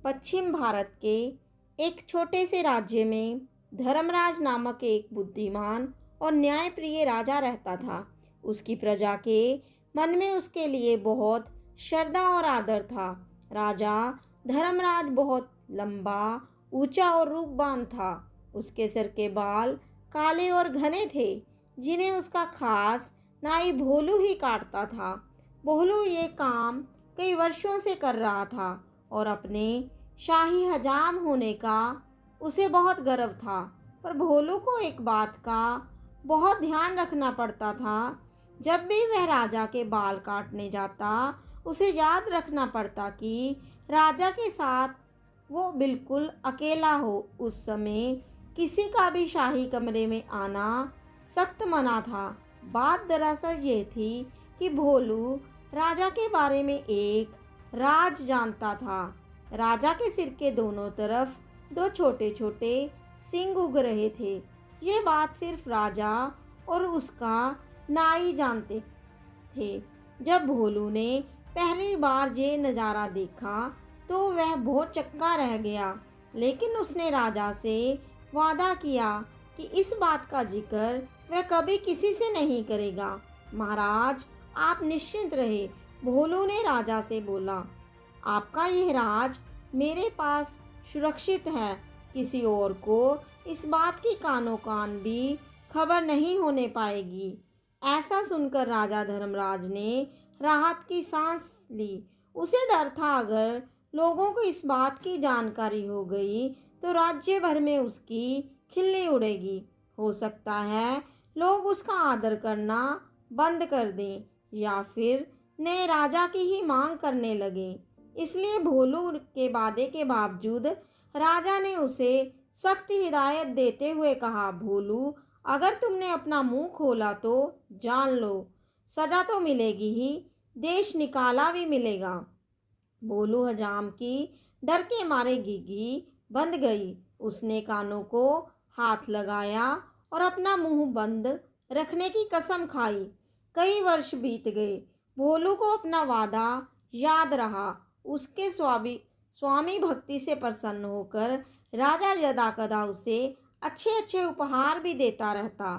पश्चिम भारत के एक छोटे से राज्य में धर्मराज नामक एक बुद्धिमान और न्यायप्रिय राजा रहता था। उसकी प्रजा के मन में उसके लिए बहुत श्रद्धा और आदर था। राजा धर्मराज बहुत लंबा, ऊंचा और रूपवान था। उसके सिर के बाल काले और घने थे, जिन्हें उसका खास नाई भोलू ही काटता था। भोलू ये काम कई वर्षों से कर रहा था और अपने शाही हजाम होने का उसे बहुत गर्व था। पर भोलू को एक बात का बहुत ध्यान रखना पड़ता था। जब भी वह राजा के बाल काटने जाता, उसे याद रखना पड़ता कि राजा के साथ वो बिल्कुल अकेला हो। उस समय किसी का भी शाही कमरे में आना सख्त मना था। बात दरअसल ये थी कि भोलू राजा के बारे में एक राज जानता था। राजा के सिर के दोनों तरफ दो छोटे छोटे सींग उग रहे थे। ये बात सिर्फ राजा और उसका नाई जानते थे। जब भोलू ने पहली बार ये नज़ारा देखा तो वह बहुत चक्का रह गया, लेकिन उसने राजा से वादा किया कि इस बात का जिक्र वह कभी किसी से नहीं करेगा। महाराज, आप निश्चिंत रहे, भोलू ने राजा से बोला। आपका यह राज मेरे पास सुरक्षित है। किसी और को इस बात की कानो कान भी खबर नहीं होने पाएगी। ऐसा सुनकर राजा धर्मराज ने राहत की सांस ली। उसे डर था अगर लोगों को इस बात की जानकारी हो गई तो राज्य भर में उसकी खिल्ली उड़ेगी। हो सकता है लोग उसका आदर करना बंद कर दें या फिर नए राजा की ही मांग करने लगें। इसलिए भोलू के वादे के बावजूद राजा ने उसे सख्त हिदायत देते हुए कहा, भोलू, अगर तुमने अपना मुंह खोला तो जान लो, सजा तो मिलेगी ही, देश निकाला भी मिलेगा। भोलू हजाम की डर के मारे घिघी बंद गई। उसने कानों को हाथ लगाया और अपना मुंह बंद रखने की कसम खाई। कई वर्ष बीत गए। भोलू को अपना वादा याद रहा। उसके स्वामी भक्ति से प्रसन्न होकर राजा यदाकदा उसे अच्छे अच्छे उपहार भी देता रहता।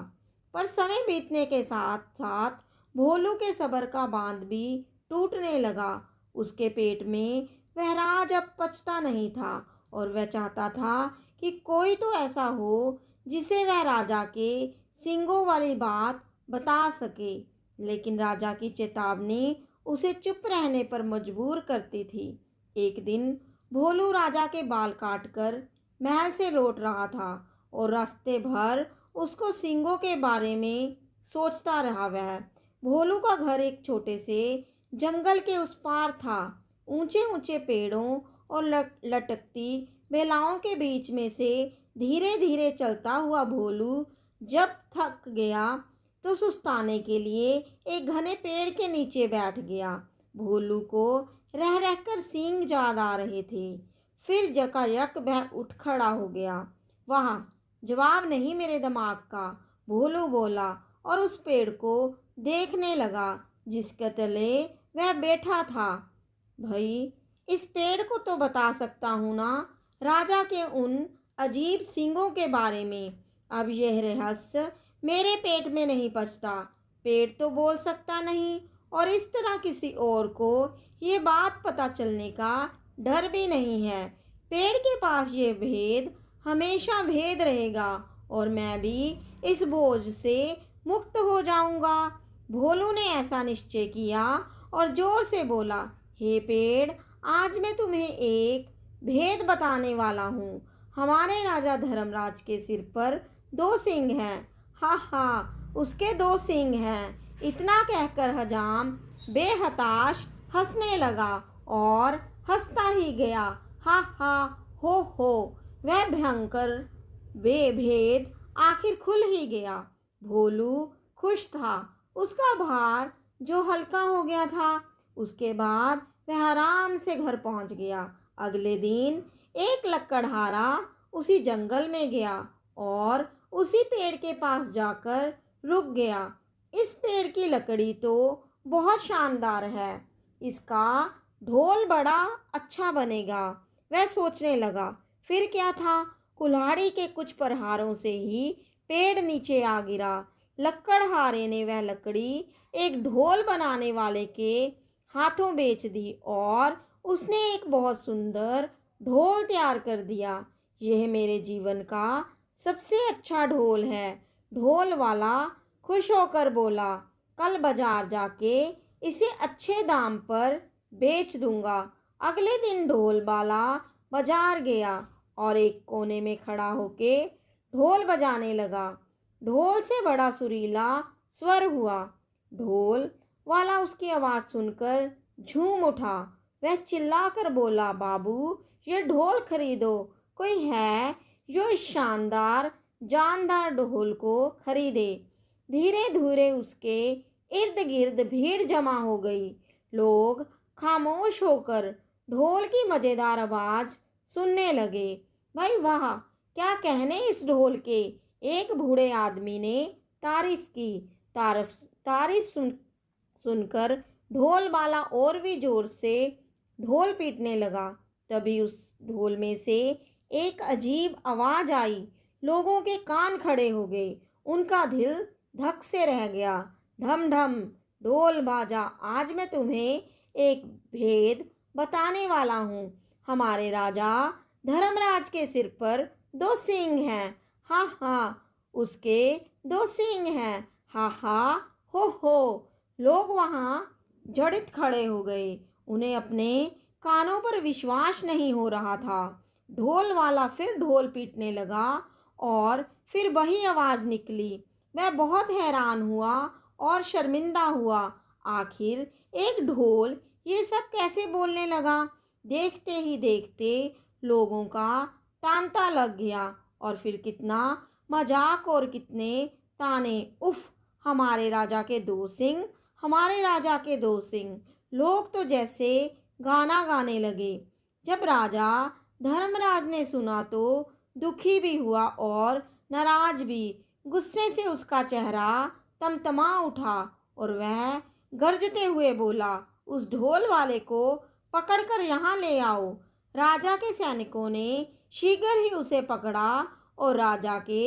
पर समय बीतने के साथ साथ भोलू के सब्र का बांध भी टूटने लगा। उसके पेट में वह राज अब पचता नहीं था और वह चाहता था कि कोई तो ऐसा हो जिसे वह राजा के सींगों वाली बात बता सके। लेकिन राजा की चेतावनी उसे चुप रहने पर मजबूर करती थी। एक दिन भोलू राजा के बाल काटकर महल से लौट रहा था और रास्ते भर उसको सींगों के बारे में सोचता रहा। वह भोलू का घर एक छोटे से जंगल के उस पार था। ऊंचे ऊंचे पेड़ों और लटकती बेलाओं के बीच में से धीरे धीरे चलता हुआ भोलू जब थक गया तो सुस्ताने के लिए एक घने पेड़ के नीचे बैठ गया। भोलू को रह रहकर सींग याद आ रहे थे। फिर यकायक वह उठ खड़ा हो गया। वहाँ जवाब नहीं मेरे दिमाग का, भोलू बोला और उस पेड़ को देखने लगा जिसके तले वह बैठा था। भाई, इस पेड़ को तो बता सकता हूँ ना राजा के उन अजीब सींगों के बारे में। अब यह रहस्य मेरे पेट में नहीं पचता। पेड़ तो बोल सकता नहीं और इस तरह किसी और को ये बात पता चलने का डर भी नहीं है। पेड़ के पास ये भेद हमेशा भेद रहेगा और मैं भी इस बोझ से मुक्त हो जाऊंगा। भोलू ने ऐसा निश्चय किया और जोर से बोला, हे पेड़, आज मैं तुम्हें एक भेद बताने वाला हूँ। हमारे राजा धर्मराज के सिर पर दो सींग हैं। हा हा, उसके दो सींग हैं। इतना कहकर हजाम बेहताश हंसने लगा और हंसता ही गया। हा हा, हो, वह भयंकर बेभेद आखिर खुल ही गया। भोलू खुश था। उसका भार जो हल्का हो गया था। उसके बाद वह आराम से घर पहुंच गया। अगले दिन एक लकड़हारा उसी जंगल में गया और उसी पेड़ के पास जाकर रुक गया। इस पेड़ की लकड़ी तो बहुत शानदार है। इसका ढोल बड़ा अच्छा बनेगा। वह सोचने लगा, फिर क्या था, कुल्हाड़ी के कुछ प्रहारों से ही पेड़ नीचे आ गिरा। लकड़हारे ने वह लकड़ी एक ढोल बनाने वाले के हाथों बेच दी और उसने एक बहुत सुंदर ढोल तैयार कर दिया। यह मेरे जीवन का सबसे अच्छा ढोल है। ढोल वाला खुश होकर बोला, कल बाजार जाके इसे अच्छे दाम पर बेच दूंगा। अगले दिन ढोल वाला बाजार गया और एक कोने में खड़ा होके ढोल बजाने लगा। ढोल से बड़ा सुरीला स्वर हुआ। ढोल वाला उसकी आवाज़ सुनकर झूम उठा। वह चिल्लाकर बोला, बाबू ये ढोल खरीदो। कोई है जो इस शानदार जानदार ढोल को खरीदे। धीरे धीरे उसके इर्द गिर्द भीड़ जमा हो गई। लोग खामोश होकर ढोल की मज़ेदार आवाज़ सुनने लगे। भाई वाह, क्या कहने इस ढोल के, एक बूढ़े आदमी ने तारीफ की। तारीफ तारीफ सुनकर ढोल वाला और भी जोर से ढोल पीटने लगा। तभी उस ढोल में से एक अजीब आवाज़ आई। लोगों के कान खड़े हो गए, उनका दिल धक से रह गया। ढम ढम ढोल बाजा, आज मैं तुम्हें एक भेद बताने वाला हूँ। हमारे राजा धर्मराज के सिर पर दो सींग हैं। हाँ हाँ, उसके दो सींग हैं। हाँ हाँ, हो। लोग वहाँ जड़ित खड़े हो गए। उन्हें अपने कानों पर विश्वास नहीं हो रहा था। ढोल वाला फिर ढोल पीटने लगा और फिर वही आवाज़ निकली। वह बहुत हैरान हुआ और शर्मिंदा हुआ। आखिर एक ढोल ये सब कैसे बोलने लगा? देखते ही देखते लोगों का तांता लग गया। और फिर कितना मजाक और कितने ताने। उफ, हमारे राजा के दो सिंह, हमारे राजा के दो सिंह। लोग तो जैसे गाना गाने लगे। जब राजा धर्मराज ने सुना तो दुखी भी हुआ और नाराज भी। गुस्से से उसका चेहरा तमतमा उठा और वह गरजते हुए बोला, उस ढोल वाले को पकड़कर यहाँ ले आओ। राजा के सैनिकों ने शीघ्र ही उसे पकड़ा और राजा के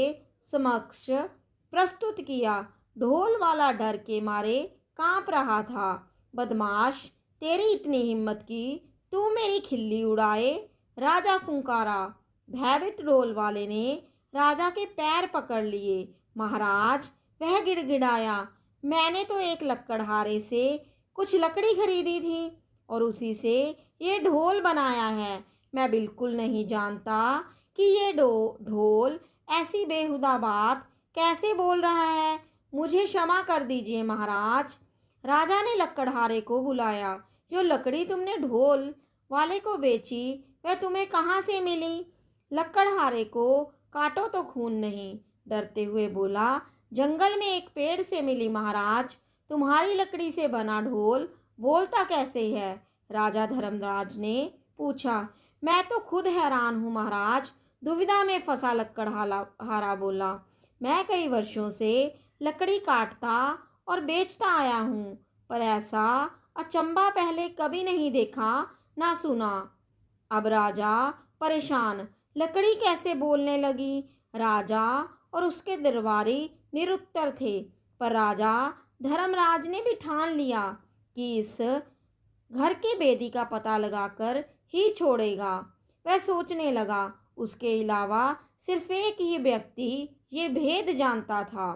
समक्ष प्रस्तुत किया। ढोल वाला डर के मारे कांप रहा था। बदमाश, तेरी इतनी हिम्मत की तू मेरी खिल्ली उड़ाए? राजा फुंकारा। भयभीत ढोल वाले ने राजा के पैर पकड़ लिए। महाराज, वह गिड़गिड़ाया, मैंने तो एक लकड़हारे से कुछ लकड़ी खरीदी थी और उसी से ये ढोल बनाया है। मैं बिल्कुल नहीं जानता कि ये ढोल ऐसी बेहुदा बात कैसे बोल रहा है। मुझे क्षमा कर दीजिए महाराज। राजा ने लकड़हारे को बुलाया। जो लकड़ी तुमने ढोल वाले को बेची वह तुम्हें कहाँ से मिली? लकड़हारे को काटो तो खून नहीं, डरते हुए बोला, जंगल में एक पेड़ से मिली महाराज। तुम्हारी लकड़ी से बना ढोल बोलता कैसे है? राजा धर्मराज ने पूछा। मैं तो खुद हैरान हूँ महाराज, दुविधा में फंसा लकड़हारा बोला। मैं कई वर्षों से लकड़ी काटता और बेचता आया हूँ, पर ऐसा अचंभा पहले कभी नहीं देखा ना सुना। अब राजा परेशान, लकड़ी कैसे बोलने लगी? राजा और उसके दरबारी निरुत्तर थे, पर राजा धर्मराज ने भी ठान लिया कि इस घर के बेदी का पता लगाकर ही छोड़ेगा। वह सोचने लगा, उसके अलावा सिर्फ एक ही व्यक्ति ये भेद जानता था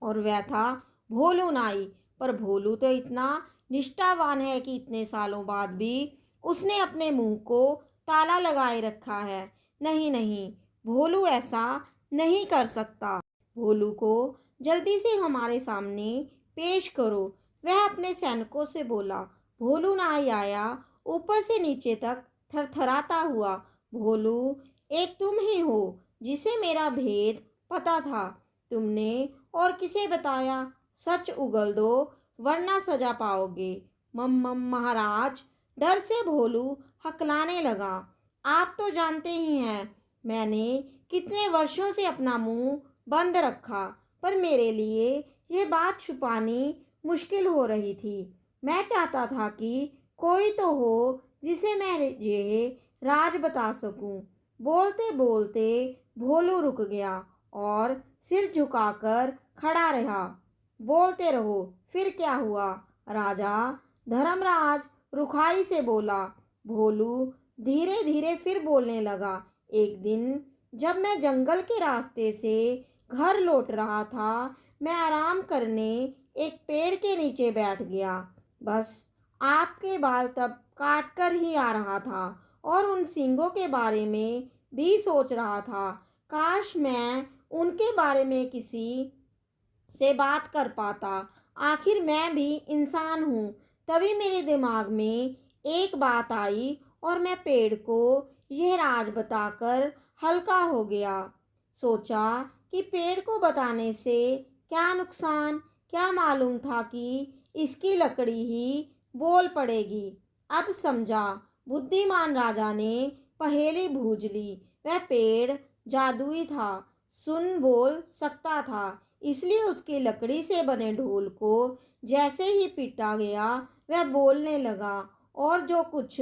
और वह था भोलू नाई। पर भोलू तो इतना निष्ठावान है कि इतने सालों बाद भी उसने अपने मुंह को ताला लगाए रखा है। नहीं नहीं, भोलू ऐसा नहीं कर सकता। भोलू को जल्दी से हमारे सामने पेश करो। वह अपने सैनिकों से बोला। भोलू नाई आया, ऊपर से नीचे तक थरथराता हुआ। भोलू, एक तुम ही हो जिसे मेरा भेद पता था। तुमने और किसे बताया? सच उगल दो वरना सजा पाओगे। मम महाराज, डर से भोलू हकलाने लगा। आप तो जानते ही हैं मैंने कितने वर्षों से अपना मुंह बंद रखा, पर मेरे लिए ये बात छुपानी मुश्किल हो रही थी। मैं चाहता था कि कोई तो हो जिसे मैं ये राज बता सकूं। बोलते बोलते भोलू रुक गया और सिर झुकाकर खड़ा रहा। बोलते रहो, फिर क्या हुआ? राजा धर्मराज रुखाई से बोला। भोलू धीरे धीरे फिर बोलने लगा। एक दिन जब मैं जंगल के रास्ते से घर लौट रहा था, मैं आराम करने एक पेड़ के नीचे बैठ गया। बस आपके बाल तब काट कर ही आ रहा था और उन सींगों के बारे में भी सोच रहा था। काश मैं उनके बारे में किसी से बात कर पाता। आखिर मैं भी इंसान हूँ। तभी मेरे दिमाग में एक बात आई और मैं पेड़ को यह राज बताकर हल्का हो गया। सोचा कि पेड़ को बताने से क्या नुकसान, क्या मालूम था कि इसकी लकड़ी ही बोल पड़ेगी। अब समझा, बुद्धिमान राजा ने पहेली बूझ ली। वह पेड़ जादुई था, सुन बोल सकता था, इसलिए उसकी लकड़ी से बने ढोल को जैसे ही पीटा गया वह बोलने लगा। और जो कुछ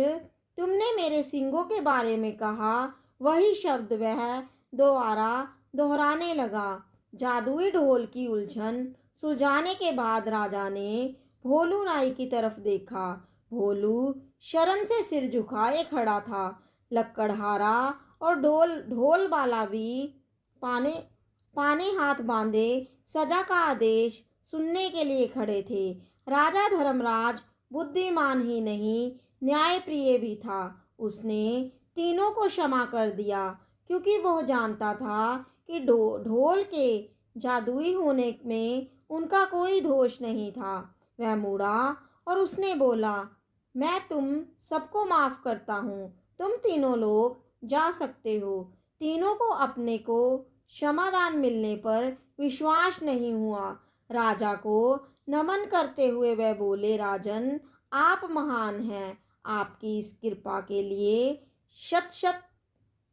तुमने मेरे सींगों के बारे में कहा, वही शब्द वह दोबारा दोहराने लगा। जादुई ढोल की उलझन सुलझाने के बाद राजा ने भोलू नाई की तरफ देखा। भोलू शर्म से सिर झुकाए खड़ा था। लकड़हारा और ढोल ढोल वाला भी पाने पाने हाथ बांधे सजा का आदेश सुनने के लिए खड़े थे। राजा धर्मराज बुद्धिमान ही नहीं, न्यायप्रिय भी था। उसने तीनों को क्षमा कर दिया, क्योंकि वह जानता था कि ढोल के जादुई होने में उनका कोई दोष नहीं था। वह मुड़ा और उसने बोला, मैं तुम सबको माफ़ करता हूँ। तुम तीनों लोग जा सकते हो। तीनों को अपने को क्षमादान मिलने पर विश्वास नहीं हुआ। राजा को नमन करते हुए वह बोले, राजन, आप महान हैं। आपकी इस कृपा के लिए शत शत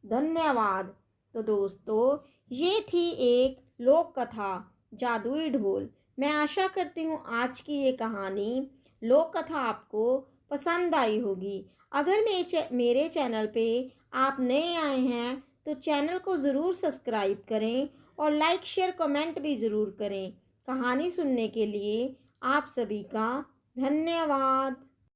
धन्यवाद। तो दोस्तों, ये थी एक लोक कथा, जादुई ढोल। मैं आशा करती हूँ आज की ये कहानी लोक कथा आपको पसंद आई होगी। अगर मेरे चैनल पे आप नए आए हैं तो चैनल को ज़रूर सब्सक्राइब करें और लाइक शेयर कमेंट भी ज़रूर करें। कहानी सुनने के लिए आप सभी का धन्यवाद।